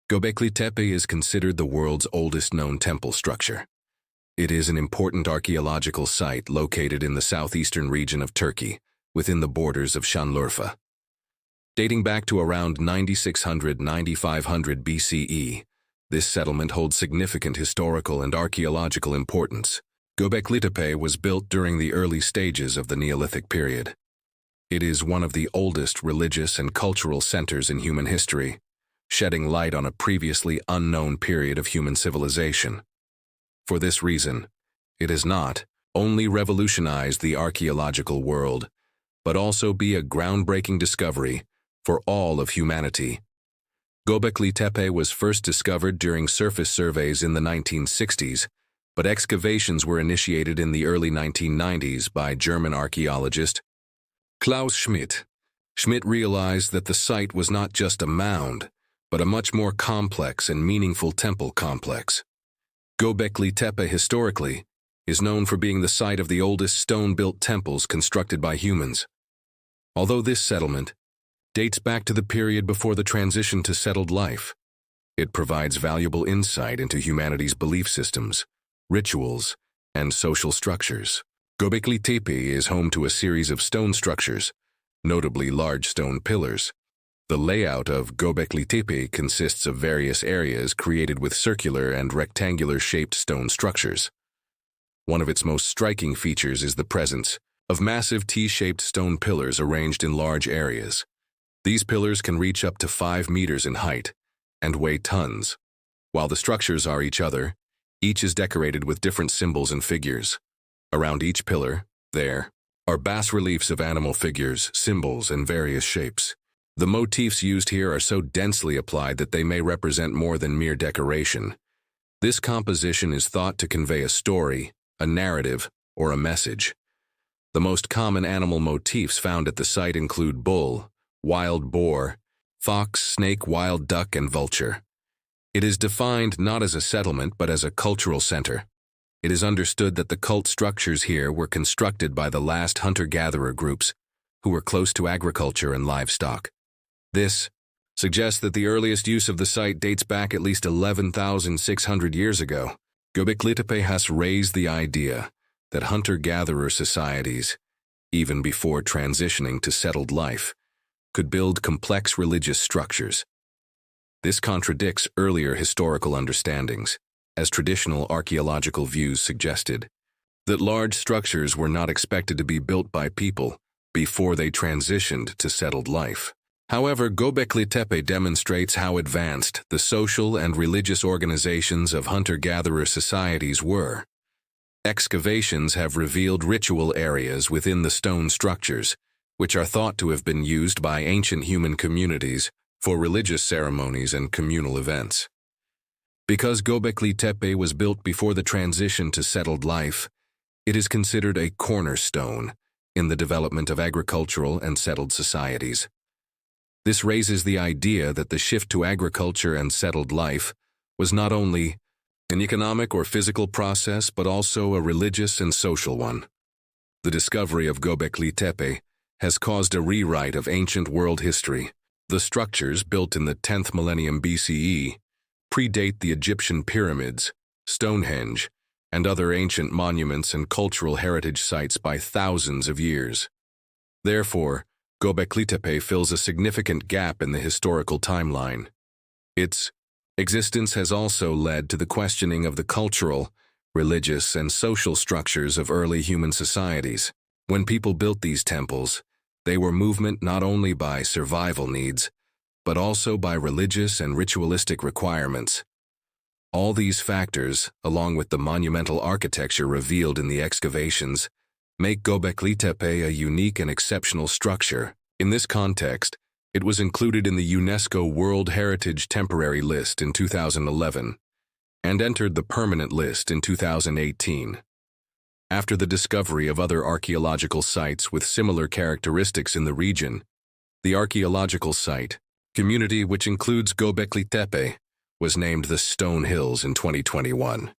Göbeklitepe is considered the world's oldest known temple structure. It is an important archaeological site located in the southeastern region of Turkey, within the borders of Şanlıurfa. Dating back to around 9600–9500 BCE, this settlement holds significant historical and archaeological importance. Göbeklitepe was built during the early stages of the Neolithic period. It is one of the oldest religious and cultural centers in human history, shedding light on a previously unknown period of human civilization. For this reason, it has not only revolutionized the archaeological world, but also be a groundbreaking discovery for all of humanity. Göbeklitepe was first discovered during surface surveys in the 1960s, but excavations were initiated in the early 1990s by German archaeologist Klaus Schmidt. Schmidt realized that the site was not just a mound, but a much more complex and meaningful temple complex. Göbeklitepe historically is known for being the site of the oldest stone-built temples constructed by humans. Although this settlement dates back to the period before the transition to settled life, it provides valuable insight into humanity's belief systems, rituals, and social structures. Göbeklitepe is home to a series of stone structures, notably large stone pillars. The layout of Göbeklitepe consists of various areas created with circular and rectangular-shaped stone structures. One of its most striking features is the presence of massive T-shaped stone pillars arranged in large areas. These pillars can reach up to 5 meters in height and weigh tons. While the structures are each is decorated with different symbols and figures. Around each pillar, there are bas-reliefs of animal figures, symbols, and various shapes. The motifs used here are so densely applied that they may represent more than mere decoration. This composition is thought to convey a story, a narrative, or a message. The most common animal motifs found at the site include bull, wild boar, fox, snake, wild duck, and vulture. It is defined not as a settlement but as a cultural center. It is understood that the cult structures here were constructed by the last hunter-gatherer groups who were close to agriculture and livestock. This suggests that the earliest use of the site dates back at least 11,600 years ago. Göbeklitepe has raised the idea that hunter-gatherer societies, even before transitioning to settled life, could build complex religious structures. This contradicts earlier historical understandings, as traditional archaeological views suggested, that large structures were not expected to be built by people before they transitioned to settled life. However, Göbeklitepe demonstrates how advanced the social and religious organizations of hunter-gatherer societies were. Excavations have revealed ritual areas within the stone structures, which are thought to have been used by ancient human communities for religious ceremonies and communal events. Because Göbeklitepe was built before the transition to settled life, it is considered a cornerstone in the development of agricultural and settled societies. This raises the idea that the shift to agriculture and settled life was not only an economic or physical process but also a religious and social one. The discovery of Göbeklitepe has caused a rewrite of ancient world history. The structures, built in the 10th millennium BCE, predate the Egyptian pyramids, Stonehenge, and other ancient monuments and cultural heritage sites by thousands of years. Therefore, Göbeklitepe fills a significant gap in the historical timeline. Its existence has also led to the questioning of the cultural, religious, and social structures of early human societies. When people built these temples, they were moved not only by survival needs, but also by religious and ritualistic requirements. All these factors, along with the monumental architecture revealed in the excavations, make Göbeklitepe a unique and exceptional structure. In this context, it was included in the UNESCO World Heritage Temporary List in 2011 and entered the permanent list in 2018. After the discovery of other archaeological sites with similar characteristics in the region, the archaeological site community, which includes Göbeklitepe, was named the Stone Hills in 2021.